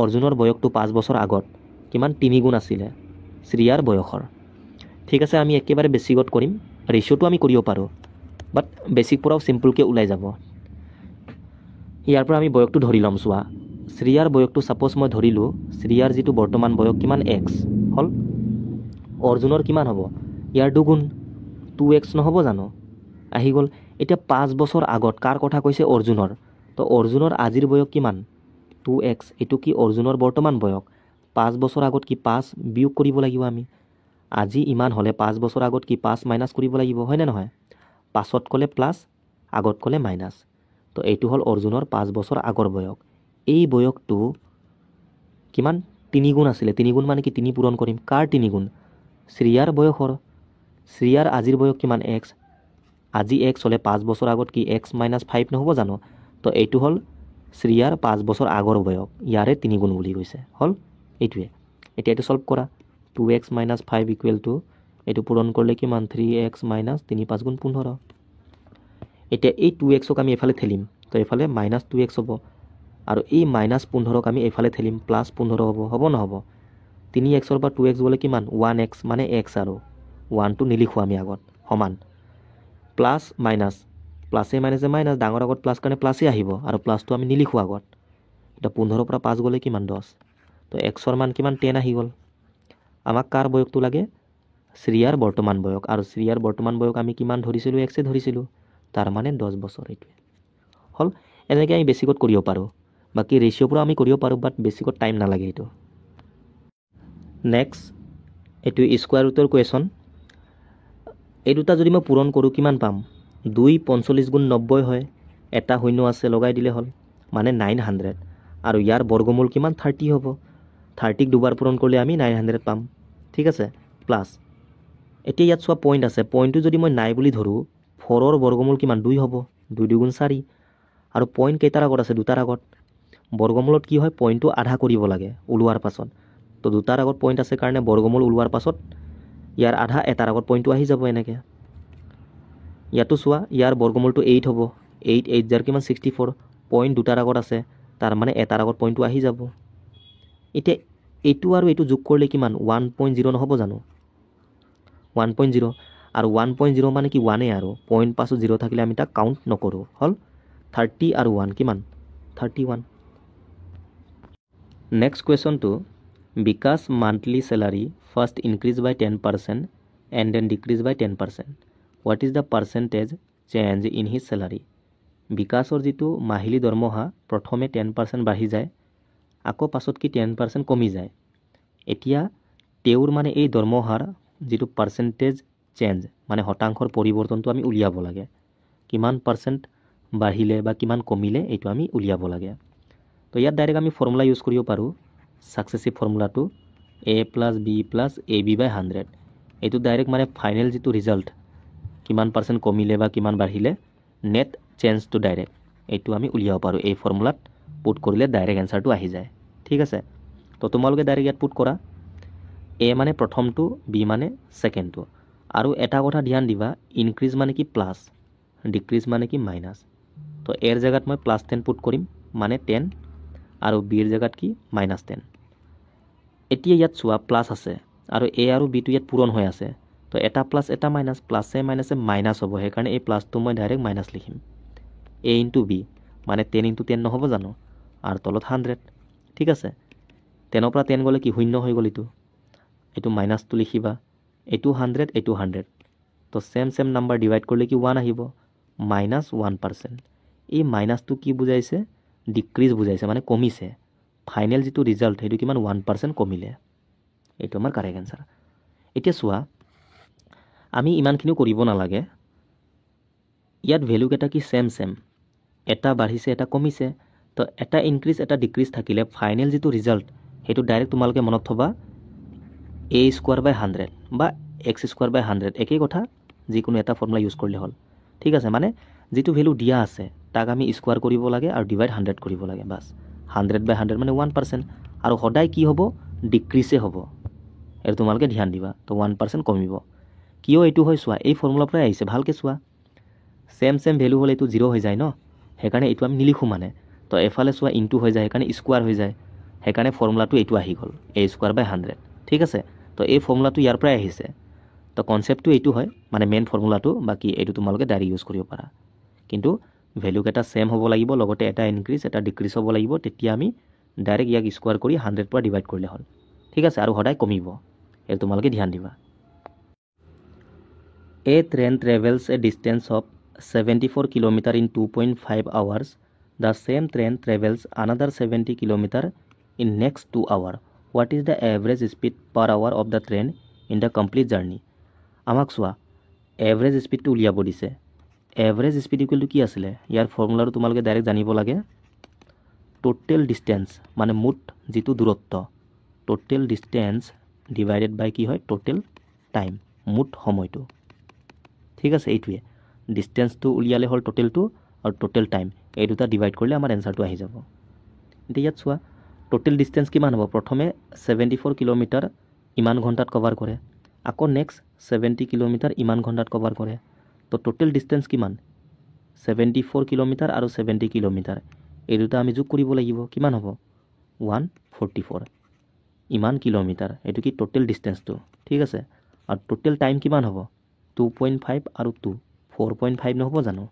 অৰ্জুনৰ বয়সটো 5 বছৰ আগত কিমান? 3 গুণ আছিলে শ্ৰিয়াৰ বয়সৰ। ঠিক আছে, আমি একেবাৰে বেছিকত কৰিম, ৰেচিঅ'টো আমি কৰিব পাৰোঁ, বাট বেছিক পৰাও চিম্পলকৈ ওলাই যাব। ইয়াৰ পৰা আমি বয়সটো ধৰি ল'ম, চোৱা, শ্ৰিয়াৰ বয়সটো ছাপ'জ মই ধৰিলোঁ শ্ৰিয়াৰ যিটো বৰ্তমান বয়স কিমান এক্স হ'ল, অৰ্জুনৰ কিমান হ'ব ইয়াৰ দুগুণ 2x নহ'ব জানো, আহি গ'ল। এতিয়া 5 বছৰ আগত কাৰ কথা কৈছে অৰ্জুনৰ, তো অৰ্জুনৰ আজিৰ বয়স কিমান 2x, এইটো কি অৰ্জুনৰ বৰ্তমান বয়স। 5 বছৰ আগত কি 5 বিয়োগ কৰিব লাগিব আমি, আজি ইমান হ'লে 5 বছৰ আগত কি 5 মাইনাছ কৰিব লাগিব হয়নে নহয়, পাছত ক'লে প্লাছ আগত ক'লে মাইনাছ। তো এইটো হ'ল অৰ্জুনৰ 5 বছৰ আগৰ বয়স। এই বয়সটো কিমান 3 গুণ আছিলে, 3 গুণ মানে কি 3 পূৰণ কৰিম, কাৰ 3 গুণ শ্ৰিয়াৰ বয়সৰ। শ্ৰিয়াৰ আজিৰ বয়স কিমান এক্স, আজি এক্স হ'লে 5 বছৰ আগত কি এক্স মাইনাছ 5 নহ'ব জানো, তো এইটো হ'ল শ্ৰিয়াৰ 5 বছৰ আগৰ বয়স, ইয়াৰে 3 গুণ বুলি কৈছে হ'ল এইটোৱে। এতিয়া এইটো ছল্ভ কৰা 2x মাইনাছ 5 ইকুৱেল টু এইটো পূৰণ কৰিলে কিমান 3x মাইনাছ 3 5 গুণ 15। এতিয়া এই 2xক আমি এফালে ঠেলিম, তো এইফালে মাইনাছ 2x হ'ব, আৰু এই মাইনাছ 15ক আমি এইফালে ঠেলিম প্লাছ 15 হ'ব নহ'ব। 3xৰ পৰা 2x গ'লে কিমান 1x মানে x, আৰু 1টো নিলিখোঁ আমি আগত সমান, প্লাছ মাইনাছ প্লাছে মাইনাছে মাইনাছ, ডাঙৰ আগত প্লাছ কাৰণে প্লাছেই আহিব, আৰু প্লাছটো আমি নিলিখোঁ আগত। এতিয়া 15ৰ পৰা 5 গ'লে কিমান 10, তো xৰ মান কিমান 10 আহি গ'ল। আমাক কাৰ বয়সটো লাগে শ্ৰিয়াৰ বৰ্তমান বয়স, আৰু শ্ৰিয়াৰ বৰ্তমান বয়স আমি কিমান ধৰিছিলোঁ এক্সে ধৰিছিলোঁ, তাৰ মানে 10 বছৰ এইটোৱে হ'ল। এনেকৈ আমি বেছিকত কৰিব পাৰোঁ, বাকী ৰেচিঅ'ৰ পৰা আমি কৰিব পাৰোঁ, বাট বেছিকত টাইম নালাগে এইটো। নেক্সট এইটো স্কুৱাৰ ৰুটৰ কুৱেশ্যন। এই দুটা যদি মই পূৰণ কৰোঁ কিমান পাম 2 45 গুণ 90 হয়, এটা শূন্য আছে লগাই দিলে হ'ল মানে 900, আৰু ইয়াৰ বৰ্গমূল কিমান 30 হ'ব, 30ক দুবাৰ পূৰণ কৰিলে আমি 900 পাম, ঠিক আছে প্লাছ। এতিয়া ইয়াত চোৱা পইণ্ট আছে, পইণ্টটো যদি মই নাই বুলি ধৰোঁ 4ৰ বৰ্গমূল কিমান 2 হ'ব, 2 2 গুণ 4, আৰু পইণ্ট কেইটাৰ আগত আছে দুটাৰ আগত, বৰ্গমূলত কি হয় পইণ্টটো আধা কৰিব লাগে ওলোৱাৰ পাছত, তো দুটাৰ আগত পইণ্ট আছে কাৰণে বৰ্গমূল ওলোৱাৰ পাছত ইয়াৰ আধা এটাৰ আগত পইণ্টটো আহি যাব এনেকৈ। ইয়াতো চোৱা ইয়াৰ বৰ্গমূলটো 8 হ'ব, 8 8 যাৰ কিমান 64, পইণ্ট দুটাৰ আগত আছে তাৰ মানে এটাৰ আগত পইণ্টটো আহি যাব। এতিয়া এইটো আৰু এইটো যোগ কৰিলে কিমান 1.0 নহ'ব জানো, 1.0, আৰু 1.0 মানে কি 1 আৰু পইণ্ট পাছত 0 থাকিলে আমি তাক কাউণ্ট নকৰোঁ, হ'ল 30 আৰু 1 কিমান 31। নেক্সট কুৱেশ্যনটো, Vikash monthly salary first increase by 10% and then decrease by 10%, what is the percentage change in his salary. বিকাশৰ যিটো মাহিলী দৰমহা প্ৰথমে 10% বাঢ়ি যায়, আকৌ পাছত কি 10% কমি যায়। এতিয়া তেওঁৰ মানে এই দৰমহাৰ যিটো পাৰ্চেণ্টেজ চেঞ্জ মানে শতাংশৰ পৰিৱৰ্তনটো আমি উলিয়াব লাগে, কিমান পাৰ্চেণ্ট বাঢ়িলে বা কিমান কমিলে এইটো আমি উলিয়াব লাগে। তো ইয়াত ডাইৰেক্ট আমি ফৰ্মুলা ইউজ কৰিব পাৰোঁ, ছাকচেছিভ ফৰ্মুলাটো a + b + ab/100, এইটো ডাইৰেক্ট মানে ফাইনেল যিটো ৰিজাল্ট কিমান পাৰ্চেণ্ট কমিলে বা কিমান বাঢ়িলে নেট চেঞ্জটো ডাইৰেক্ট এইটো আমি উলিয়াব পাৰোঁ, এই ফৰ্মুলাত পুট কৰিলে ডাইৰেক্ট এনচাৰটো আহি যায়, ঠিক আছে। তো তোমালোকে ডাইৰেক্ট ইয়াত পুট কৰা, a মানে প্ৰথমটো, b মানে ছেকেণ্ডটো, আৰু এটা কথা ধ্যান দিবা ইনক্ৰিজ মানে কি প্লাছ, ডিক্ৰিজ মানে কি মাইনাছ। তো এৰ জেগাত মই +10 পুট কৰিম মানে 10, আৰু বিৰ জেগাত কি -10। এতিয়া ইয়াত চোৱা প্লাছ আছে আৰু এ আৰু বিটো ইয়াত পূৰণ হৈ আছে, তো এটা প্লাছ এটা মাইনাছ, প্লাছে মাইনাছে মাইনাছ হ'ব, সেইকাৰণে এই প্লাছটো মই ডাইৰেক্ট মাইনাছ লিখিম। a ইনটু বি মানে 10 ইনটু 10 নহ'ব জানো, আৰু তলত 100, ঠিক আছে। 10ৰ পৰা 10 গ'লে কি শূন্য হৈ গ'ল, এইটো মাইনাছটো লিখিবা, এইটো 100 এইটো 100, তো চেম নাম্বাৰ ডিভাইড কৰিলে কি 1 আহিব, -1%। এই মাইনাছটো কি বুজাইছে ডিক্ৰিজ বুজাইছে, মানে কমিছে। ফাইনেল যিটো ৰিজাল্ট সেইটো কিমান 1% কমিলে, এইটো আমাৰ কাৰেক্ট এনচাৰ। এতিয়া চোৱা আমি ইমানখিনিও কৰিব নালাগে, ইয়াত ভেলুকেইটা কি চেম, এটা বাঢ়িছে এটা কমিছে, তো এটা ইনক্ৰিজ এটা ডিক্ৰিজ থাকিলে ফাইনেল যিটো ৰিজাল্ট সেইটো ডাইৰেক্ট তোমালোকে মনত থবা a²/100 বা x²/100, একেই কথা, যিকোনো এটা ফৰ্মুলা ইউজ কৰিলে হ'ল, ঠিক আছে। মানে যিটো ভেলু দিয়া আছে তাক আমি স্কোৱাৰ কৰিব লাগে আৰু ডিভাইড 100 কৰিব লাগে, বাছ। 100/100 মানে 1%, আৰু সদায় কি হ'ব ডিক্ৰিজে হ'ব, এইটো তোমালোকে ধ্যান দিবা। তো 1% কমিব, কিয় এইটো হয় চোৱা, এই ফৰ্মুলাৰ পৰাই আহিছে, ভালকৈ চোৱা। চেম ভেলু হ'লে এইটো 0 হৈ যায় ন, সেইকাৰণে এইটো আমি নিলিখোঁ মানে। তো এফালে চোৱা ইনটু হৈ যায়, সেইকাৰণে স্কোৱাৰ হৈ যায়, সেইকাৰণে ফৰ্মুলাটো এইটো আহি গ'ল a²/100, ঠিক আছে। তো এই ফৰ্মুলাটো ইয়াৰ পৰাই আহিছে, তো কনচেপ্টটো এইটো হয়, মানে মেইন ফৰ্মুলাটো, বাকী এইটো তোমালোকে ডাইৰেক্ট ইউজ কৰিব পাৰা। কিন্তু ভেলুকেইটা চেম হ'ব লাগিব, লগতে এটা ইনক্ৰিজ এটা ডিক্ৰিজ হ'ব লাগিব, তেতিয়া আমি ডাইৰেক্ট ইয়াক স্কোৱাৰ কৰি 100 পৰা ডিভাইড কৰিলে হ'ল ঠিক আছে আৰু সদায় কমিব এই তোমালোকে ধ্যান দিবা A train travels a distance of 74 km in 2.5 hours. The same train travels another 70 km in next 2 hours. What is the average speed per hour of the train in the complete journey? আমাক চোৱা average স্পীডটো উলিয়াব দিছে average speed equal to কি আছিলে ইয়াৰ ফৰ্মুলাটো তোমালোকে direct জানিব লাগে টোটেল ডিষ্টেঞ্চ মানে মুঠ যিটো দূৰত্ব টোটেল ডিষ্টেঞ্চ ডিভাইডেড বাই কি হয় টোটেল টাইম মুঠ সময়টো ঠিক আছে এইটোৱে ডিষ্টেঞ্চটো উলিয়ালে হ'ল টোটেলটো আৰু টোটেল টাইম এই দুটা ডিভাইড কৰিলে আমাৰ এনচাৰটো আহি যাব এতিয়া ইয়াত চোৱা টোটেল ডিষ্টেঞ্চ কিমান হ'ব প্ৰথমে 74 কিলোমিটাৰ ইমান ঘণ্টাত কভাৰ কৰে আকৌ নেক্সট 70 কিলোমিটাৰ ইমান ঘণ্টাত কভাৰ কৰে তো টোটেল ডিষ্টেঞ্চ কিমান 74 কিলোমিটাৰ আৰু 70 কিলোমিটাৰ এই দুটা আমি যোগ কৰিব লাগিব কিমান হ'ব 144 ইমান কিলোমিটাৰ এইটো কি টোটেল ডিষ্টেঞ্চটো ঠিক আছে আৰু টোটেল টাইম কিমান হ'ব 2.5 আৰু 2 4.5 নহ'ব জানো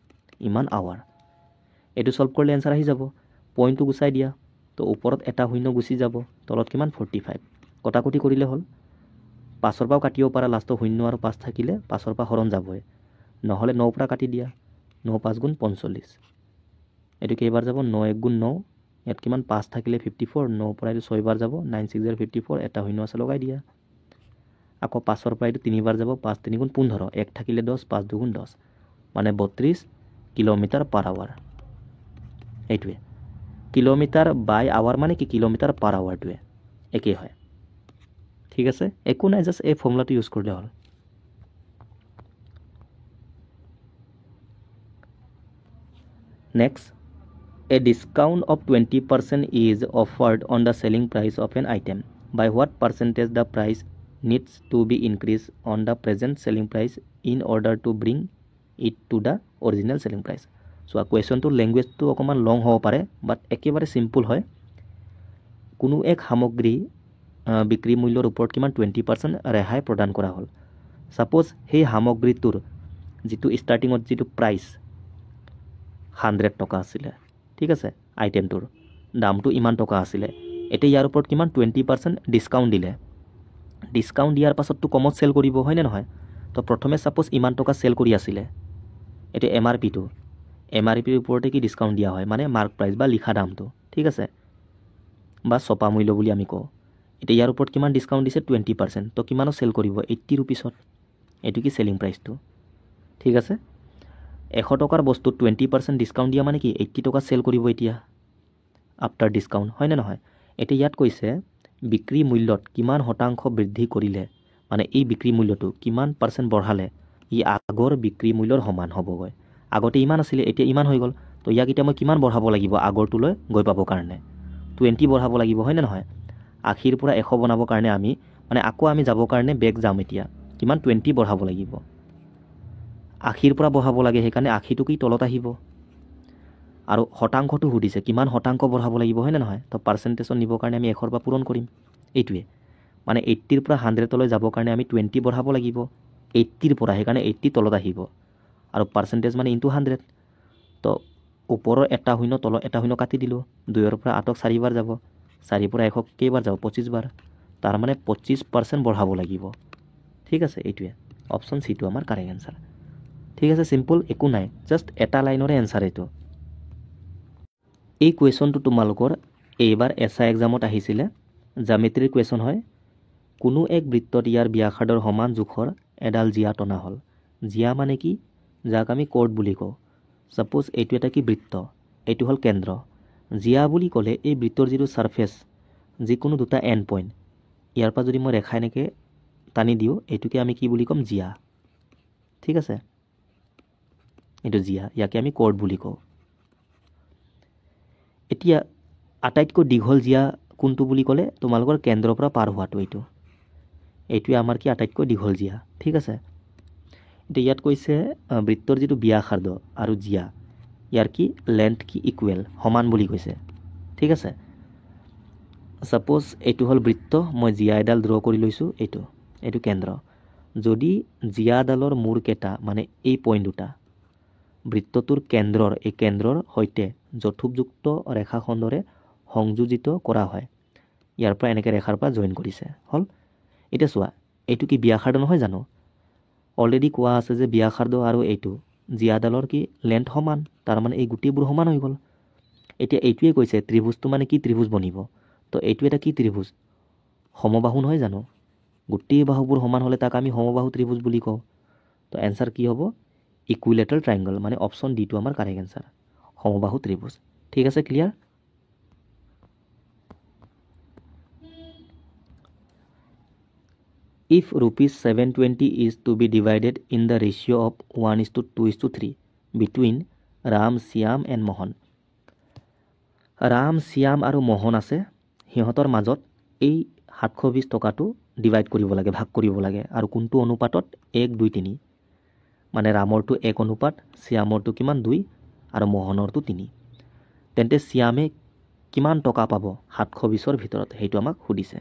ইমান আৱাৰ এইটো সলভ কৰিলে এনসাৰ আহি যাব পইণ্টটো গুচাই দিয়া তো ওপৰত এটা শূন্য গুচি যাব তলত কিমান 45 কটাকটি কৰিলে হ'ল 5ৰ পৰাও কাটিব পাৰা লাষ্টত শূন্য আৰু 5 থাকিলে 5ৰ পৰা হৰণ যাবই নহ'লে 9 পৰা কাটি দিয়া 9 5 গুণ 45 এইটো কেইবাৰ যাব 9 1 গুণ 9 ইয়াত কিমান 5 থাকিলে 54 9 পৰা এইটো 6 বাৰ যাব 9 6 0 54 এটা শূন্য আছে লগাই দিয়া আকৌ 5ৰ পৰা এইটো 3 বাৰ যাব 5 3 গুণ 15 1 থাকিলে 10 5 2 গুণ 10 মানে 32 কিলোমিটাৰ পাৰ আৱাৰ এইটোৱে কিলোমিটাৰ বাই আৱাৰ মানে কি কিলোমিটাৰ পাৰ আৱাৰটোৱে একেই হয় ঠিক আছে একো নাই জাস্ট এই ফৰ্মুলাটো ইউজ কৰিলে হ'ল next A discount of 20% is offered on the selling price of an item. By what percentage the price needs to be increased on the present selling price in order to bring it to the original selling price? So a question to language to অকমান লং হ'ব পাৰে বাট একেবাৰে simple হয় কোনো এক সামগ্ৰী বিক্ৰী মূল্যৰ ওপৰত কিমান 20% ৰেহাই প্ৰদান কৰা হ'ল সাপোজ সেই সামগ্ৰীটোৰ যিটো ষ্টাৰ্টিঙত যিটো প্ৰাইচ 100 টকা আছিলে ঠিক আছে আইটেমটোৰ দামটো ইমান টকা আছিলে এতিয়া ইয়াৰ ওপৰত কিমান 20% ডিসকাউন্ট দিলে ডিসকাউন্ট দিয়াৰ পাছতটো কমত সেল কৰিব হয় নে নহয় তো প্ৰথমে সাপোজ ইমান টকা সেল কৰি আছিলে এটা এমআৰপিটো এমআৰপিৰ ওপৰতে কি ডিসকাউন্ট দিয়া হয় মানে মার্ক প্রাইস বা লিখা দামটো ঠিক আছে বা ছপা মূল্য বুলি আমি কওঁ এটা ইয়াৰ ওপৰত কিমান ডিসকাউন্ট দিছে 20% তো কিমানো সেল কৰিব 80 रुपीसত এটো কি সেলিং প্ৰাইসটো ঠিক আছে 100 টকাৰ বস্তু 20% ডিসকাউন্ট দিয়া মানে কি 80 টকা সেল কৰিব এতিয়া আফটাৰ ডিসকাউন্ট হয় না নহয় এটা ইয়াত কৈছে বিক্ৰী মূল্যত কিমান শতাংশ বৃদ্ধি কৰিলে মানে এই বিক্ৰী মূল্যটো কিমান পাৰ্সেন্ট বঢ়ালে ই আগৰ বিক্ৰী মূল্যৰ সমান হ'বগৈ আগতে ইমান আছিল এতিয়া ইমান হৈ গ'ল তো ইয়াক এতিয়া মই কিমান বঢ়াব লাগিব আগৰটোলৈ গৈ পাব কাৰণে 20 বঢ়াব লাগিব হয় না নহয় 80 পৰা 100 বনাব কাৰণে আমি মানে আকৌ আমি যাব কাৰণে বেক যাম এতিয়া কিমান 20 বঢ়াব লাগিব 80 পৰা বঢ়াব লাগে সেইকাৰণে 80 টো কি তলত আহিব আৰু শতাংশটো সুধিছে কিমান শতাংশ বঢ়াব লাগিব হয় না নহয় তো পার্সেন্টেজত নিব কাৰণে আমি 100 পৰা পূৰণ কৰিম এইটোৱে মানে 80 পৰা 100 লৈ যাব কাৰণে আমি 20 বঢ়াব লাগিব 80 পৰা সেইকাৰণে 80 তলত আহিব আৰু পাৰ্সেন্টেজ মানে ইনটু 100 তো ওপৰৰ এটা শূন্য তলত এটা শূন্য কাটি দিলো 2 পৰা 8ক 4 বাৰ যাব 4 পৰা 1ক কেইবাৰ যাব 25 বাৰ তাৰ মানে 25% বঢ়াব লাগিব ঠিক আছে এইটোৱে অপচন সি টো আমাৰ কাৰেক্ট आंसर ঠিক আছে সিম্পল একো নাই জাস্ট এটা লাইনৰে आंसर এটো এই কোৱেশ্যনটো তোমালোকৰ এইবাৰ এসআই এক্সামত আহিছিলে জ্যামিতিৰ কোৱেশ্যন হয় কোনো এক বৃত্তত ইয়াৰ ব্যাসাৰ্ধৰ সমান জোখৰ এডাল জিয়া টনা হ'ল জিয়া মানে কি যাক আমি কৰ্ড বুলি কওঁ সাপোজ এইটো এটা কি বৃত্ত এইটো হ'ল কেন্দ্ৰ জিয়া বুলি ক'লে এই বৃত্তৰ যিটো সাৰফেস যিকোনো দুটা এন্ড পইণ্ট ইয়াৰ পৰা যদি মই ৰেখা এনেকে টানি দিও এইটোকে আমি কি বুলি কম জিয়া ঠিক আছে এইটো জিয়া ইয়াকে আমি কৰ্ড বুলি কওঁ এতিয়া আটাইতকৈ দীঘল জিয়া কোনটো বুলি ক'লে তোমালোকৰ কেন্দ্ৰৰ পৰা পাৰ হোৱাটো এইটোৱে আমাৰ কি আটাইতকৈ দীঘল জিয়া ঠিক আছে এতিয়া ইয়াত কৈছে বৃত্তৰ যিটো ব্যাসাৰ্ধ আৰু জিয়া ইয়াৰ কি লেন্থ কি ইকুৱেল সমান বুলি কৈছে ঠিক আছে সাপোজ এইটো হ'ল বৃত্ত মই জিয়া এডাল ড্ৰ কৰি লৈছো এইটো কেন্দ্ৰ যদি জিয়াডালৰ মূৰ কেটা মানে এই পইণ্ট দুটা বৃত্তটোৰ কেন্দ্ৰৰ এই কেন্দ্ৰৰ সৈতে যথোপযুক্ত ৰেখাখণ্ডৰে সংযোজিত কৰা হয়। ইয়াৰ পৰা এনেকৈ ৰেখাৰ পৰা জইন কৰিছে হ'ল। এতিয়া চোৱা এইটো কি ব্যাসাৰ্ধ নহয় জানো? অলৰেডি কোৱা আছে যে ব্যাসাৰ্ধ আৰু এইটো জিয়াডালৰ কি লেন্থ সমান, তাৰমানে এই গোটেইবোৰ সমান হৈ গ'ল। এতিয়া এইটোৱে কৈছে ত্ৰিভুজটো মানে কি ত্ৰিভুজ বনিব। তো এইটো এটা কি ত্ৰিভুজ? সমবাহু নহয় জানো? গোটেই বাহুবোৰ সমান হ'লে তাক আমি সমবাহু ত্ৰিভুজ বুলি কওঁ। তো এনচাৰ কি হ'ব? ইকুইলেটাৰেল ট্ৰাইংগল, মানে অপশ্যন ডিটো আমাৰ কাৰেক্ট এনচাৰ, সমবাহু ত্ৰিভুজ। ঠিক আছে, clear? If ₹720 is to be divided in the ratio of 1:2:3 between Ram, Syam and Mohan. Ram, Shyam আৰু মোহন আছে, সিহঁতৰ মাজত এই 720 টকাটো ডিভাইড কৰিব লাগে, ভাগ কৰিব লাগে। আৰু কোনটো অনুপাতত? 1, 2, 3। মানে ৰামৰটো 1 অনুপাত, শ্যামৰটো কিমান 2 আৰু মোহনৰটো 3। তেন্তে শ্যামে কিমান টকা পাব 720ৰ ভিতৰত, সেইটো আমাক সুধিছে।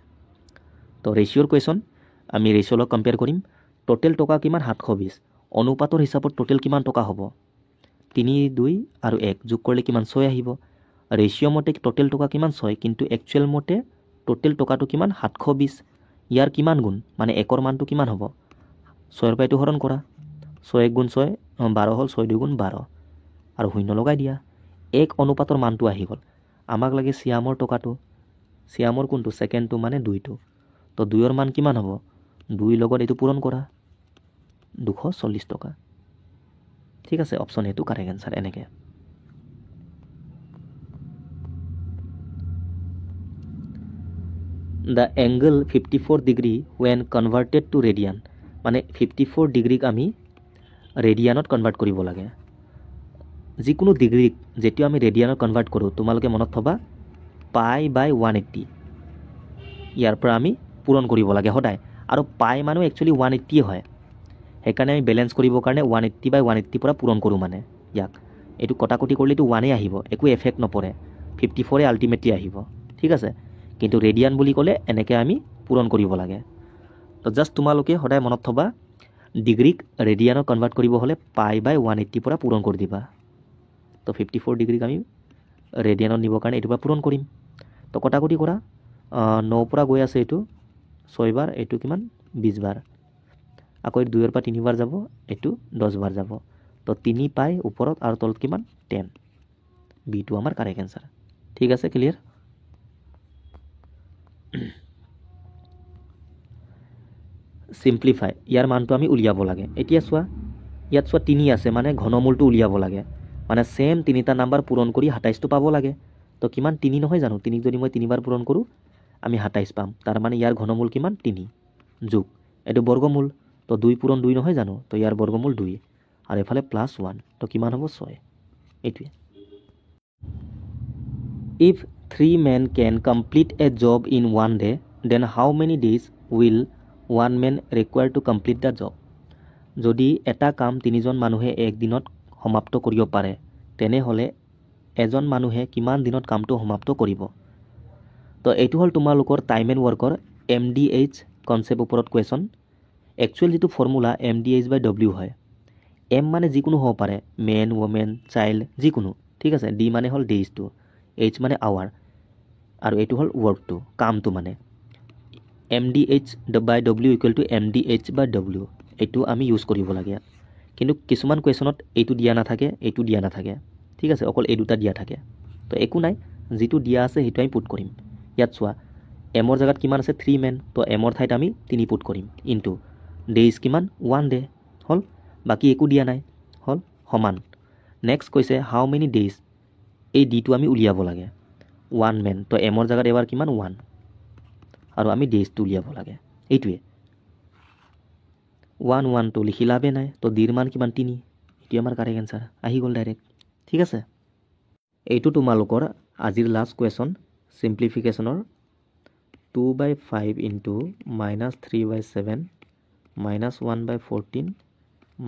তো ৰেচিঅ'ৰ কুৱেশ্যন, আমি ৰেচিঅ'ৰ লগত কম্পেয়াৰ কৰিম। টোটেল টকা কিমান? 720। অনুপাতৰ হিচাপত টোটেল কিমান টকা হ'ব? 3, 2 আৰু 1 যোগ কৰিলে কিমান? 6 আহিব। ৰেচিঅ' মতে টোটেল টকা কিমান? 6, কিন্তু একচুৱেল মতে টোটেল টকাটো কিমান? 720। ইয়াৰ কিমান গুণ? মানে 1ৰ মানটো কিমান হ'ব? 6ৰ পৰা এইটো হৰণ কৰা, 6 1 গুণ 6 12 হ'ল, 6 2 গুণ 12 আৰু শূন্য লগাই দিয়া। 1 অনুপাতৰ মানটো আহি গ'ল। আমাক লাগে শ্যামৰ টকাটো, শ্যামৰ কোনটো? ছেকেণ্ডটো মানে 2টো। তো 2ৰ মান কিমান হ'ব? 2 লগত এইটো পূৰণ কৰা, 240 টকা। ঠিক আছে, অপশ্যন এটো কাৰেক্ট এনচাৰ। এনেকৈ the angle 54 degree when converted to radian, মানে 54 ডিগ্ৰীক আমি ৰেডিয়ানত কনভাৰ্ট কৰিব লাগে। যিকোনো ডিগ্ৰীক যেতিয়া আমি ৰেডিয়ানত কনভাৰ্ট কৰোঁ, তোমালোকে মনত থবা π/180, ইয়াৰ পৰা আমি পূৰণ কৰিব লাগে সদায়। আৰু পাই মানুহ একচুৱেলি 180 হয়, সেইকাৰণে আমি বেলেঞ্চ কৰিবৰ কাৰণে 180/180 পৰা পূৰণ কৰোঁ। মানে ইয়াক এইটো কটাকটি কৰিলেতো 1 আহিব, একো এফেক্ট নপৰে, 54 আল্টিমেটলি আহিব। ঠিক আছে, কিন্তু ৰেডিয়ান বুলি ক'লে এনেকৈ আমি পূৰণ কৰিব লাগে। তো জাষ্ট তোমালোকে সদায় মনত থবা ডিগ্ৰীক ৰেডিয়ানত কনভাৰ্ট কৰিব হ'লে π/180 পৰা পূৰণ কৰি দিবা। তো 54 ডিগ্ৰীক আমি ৰেডিয়ানত নিবৰ কাৰণে এইটোৰ পৰা পূৰণ কৰিম। তো কটাকটি কৰা, 9 পৰা গৈ আছে এইটো 6 বাৰ, এইটো কিমান? 20 বাৰ। আকৌ 2ৰ পৰা 3 বাৰ যাব, এইটো 10 বাৰ যাব। তো 3 পাই ওপৰত আৰু তলত কিমান? 10। বিটো আমাৰ কাৰেক্ট এনচাৰ। ঠিক আছে, ক্লিয়াৰ? সিম্প্লিফাই, ইয়াৰ মানটো আমি উলিয়াব লাগে। এতিয়া চোৱা, ইয়াত চোৱা 3 আছে, মানে ঘনমূলটো উলিয়াব লাগে। মানে ছেম 3টা নাম্বাৰ পূৰণ কৰি 27টো পাব লাগে। তো কিমান? 3 নহয় জানো? 3ক যদি মই 3 বাৰ পূৰণ কৰোঁ, আমি 27 পাম। তাৰ মানে ইয়াৰ ঘনমূল কিমান? 3 যোগ এইটো বৰ্গমূল। তো 2 পূৰণ 2 নহয় জানো? তো ইয়াৰ বৰ্গমূল 2 আৰু এফালে +1। তো কিমান হ'ব? 6। এইটোৱে। If 3 men can complete a job in 1 day, then how many days will 1 man require to complete the job? যদি এটা কাম 3জন মানুহে একদিনত সমাপ্ত কৰিব পাৰে, তেনেহ'লে এজন মানুহে কিমান দিনত কামটো সমাপ্ত কৰিব? তো এইটো হ'ল তোমালোকৰ টাইম এণ্ড ৱৰ্কৰ MDH কনচেপ্ট ওপৰত কুৱেশ্যন। একচুৱেল যিটো ফৰ্মুলা MDH/W হয়। M মানে যিকোনো হ'ব পাৰে, মেন, ৱমেন, চাইল্ড, যিকোনো। ঠিক আছে, D মানে হ'ল ডেইজটো, H মানে আৱাৰ, আৰু এইটো হ'ল ৱৰ্কটো, কামটো। মানে MDH/W = MDH/W, এইটো আমি ইউজ কৰিব লাগে। কিন্তু কিছুমান কুৱেশ্যনত এইটো দিয়া নাথাকে, এইটো দিয়া নাথাকে। ঠিক আছে, অকল এই দুটা দিয়া থাকে। তো একো নাই, যিটো দিয়া আছে সেইটো আমি পুট কৰিম। ইয়াত চোৱা, এমৰ জেগাত কিমান আছে? 3 men। তো এমৰ ঠাইত আমি 3 পুট কৰিম, ইনটু ডেইজ কিমান? 1 day হ'ল। বাকী একো দিয়া নাই, হ'ল সমান। নেক্সট কৈছে হাউ মেনি ডেইজ, এই ডিটো আমি উলিয়াব লাগে। 1 man, তো এমৰ জেগাত এবাৰ কিমান? 1, আৰু আমি ডেইজটো উলিয়াব লাগে। এইটোৱে 1 1টো লিখি লাভে নাই। তো ডিৰ মান কিমান? 3। এইটোৱে আমাৰ কাৰেক্ট এনচাৰ, আহি গ'ল ডাইৰেক্ট। ঠিক আছে, এইটো তোমালোকৰ আজিৰ লাষ্ট কুৱেশ্যন চিম্প্লিফিকেশ্যনৰ। 2/5 into -3/7 -1/14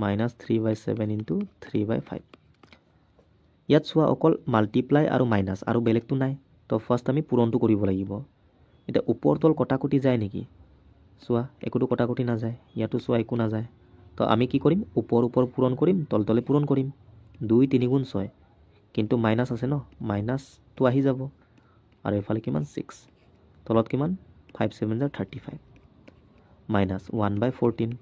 -3/7 into 3/5। ইয়াত চোৱা অকল মাল্টিপ্লাই আৰু মাইনাছ, আৰু বেলেগটো নাই। তো ফাৰ্ষ্ট আমি পূৰণটো কৰিব লাগিব। এতিয়া ওপৰ তল কটাকটি যায় নেকি? চোৱা, একোটো কটাকটি নাযায়। ইয়াতো চোৱা, একো নাযায়। তো আমি কি কৰিম? ওপৰ পূৰণ কৰিম, তলে পূৰণ কৰিম। 2 3 গুণ 6, কিন্তু মাইনাছ আছে ন, মাইনাছটো আহি যাব। আৰু এইফালে কিমান 6 তলত কিমান 5 7 জাৰ 35 মাইনাছ 1/14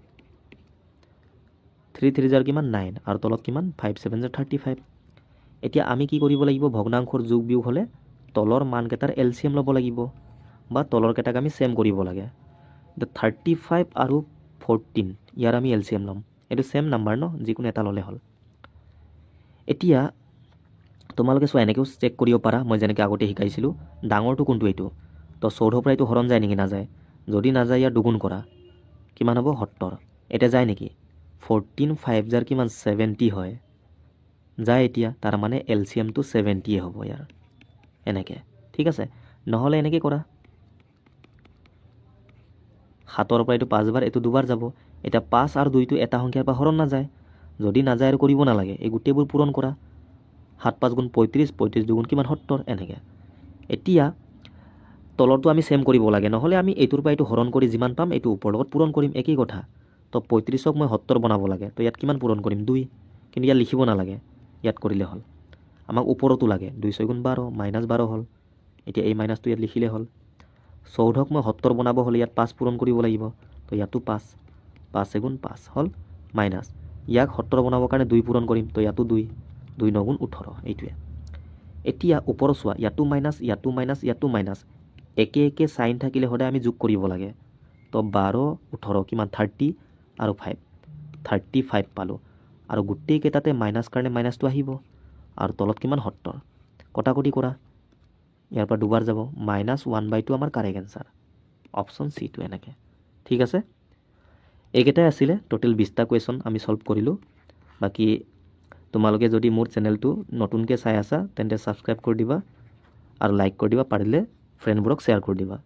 3 3 জাৰ কিমান 9 আৰু তলত কিমান 5 7 জাৰ 35 এতিয়া আমি কি কৰিব লাগিব ভগ্নাংশৰ যোগ বিয়োগ হ'লে তলৰ মানকেইটাৰ এলচিএম ল'ব লাগিব বা তলৰ কেইটাক আমি চেম কৰিব লাগে 35 আৰু 14 ইয়াৰ আমি এলচিএম ল'ম এইটো চেম নাম্বাৰ ন যিকোনো এটা ল'লে হ'ল এতিয়া তোমালোকে চোৱা এনেকৈও চেক কৰিব পাৰা মই যেনেকৈ আগতে শিকাইছিলোঁ ডাঙৰটো কোনটো এইটো তো 14 পৰা এইটো হৰণ যায় নেকি নাযায় যদি নাযায় ইয়াৰ দুগুণ কৰা কিমান হ'ব 70 এতিয়া যায় নেকি 14 5 জাৰ কিমান 70 হয় যায় এতিয়া তাৰ মানে এলচিএমটো 70 হ'ব ইয়াৰ এনেকৈ ঠিক আছে নহ'লে এনেকৈ কৰা 7ৰ পৰা এইটো 5 বাৰ এইটো 2 বাৰ যাব এতিয়া 5 আৰু 2টো এটা সংখ্যাৰ পৰা হৰণ নাযায় যদি নাযায় আৰু কৰিব নালাগে এই গোটেইবোৰ পূৰণ কৰা 7 5 গুণ 35 35 দুগুণ কিমান 70 এনেকৈ এতিয়া তলৰটো আমি চেম কৰিব লাগে নহ'লে আমি এইটোৰ পৰা এইটো হৰণ কৰি যিমান পাম এইটো ওপৰৰ লগত পূৰণ কৰিম একেই কথা তো 35ক মই 70 বনাব লাগে তো ইয়াত কিমান পূৰণ কৰিম 2 কিন্তু ইয়াত লিখিব নালাগে ইয়াত কৰিলে হ'ল আমাক ওপৰতো লাগে 2 6 গুণ 12 মাইনাছ 12 হ'ল এতিয়া এই মাইনাছটো ইয়াত লিখিলে হ'ল 14ক মই 70 বনাব হ'লে ইয়াত 5 পূৰণ কৰিব লাগিব তো ইয়াতো 5 5 গুণ 5 হ'ল মাইনাছ ইয়াক 70 বনাবৰ কাৰণে 2 পূৰণ কৰিম তো ইয়াতো 2 2 9 গুণ 18 এইটোৱে এতিয়া ওপৰ চোৱা ইয়াতো মাইনাছ ইয়াতো মাইনাছ ইয়াতো মাইনাছ একে একে চাইন থাকিলে সদায় আমি যোগ কৰিব লাগে তো 12 18 কিমান 30 আৰু 5 35 পালোঁ আৰু গোটেইকেইটাতে মাইনাছ কাৰণে মাইনাছটো আহিব আৰু তলত কিমান 70 কটাকটি কৰা ইয়াৰ পৰা দুবাৰ যাব -1/2 আমাৰ কাৰেক্ট এনচাৰ অপশ্যন চিটো এনেকৈ ঠিক আছে এইকেইটাই আছিলে টোটেল 20টা কুৱেশ্যন আমি সলভ কৰিলোঁ বাকী তোমালোকে যদি মোৰ চেনেলটো নতুনকৈ চাই আছা তেন্তে ছাবস্ক্ৰাইব কৰি দিবা আৰু লাইক কৰি দিবা পাৰিলে ফ্ৰেণ্ডবোৰক শ্বেয়াৰ কৰি দিবা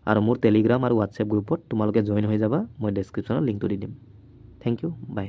আৰু মোৰ টেলিগ্ৰাম আৰু হোৱাটছএপ গ্ৰুপত তোমালোকে জইন হৈ যাবা মই ডেছক্ৰিপশ্যনত লিংকটো দি দিম থেংক ইউ বাই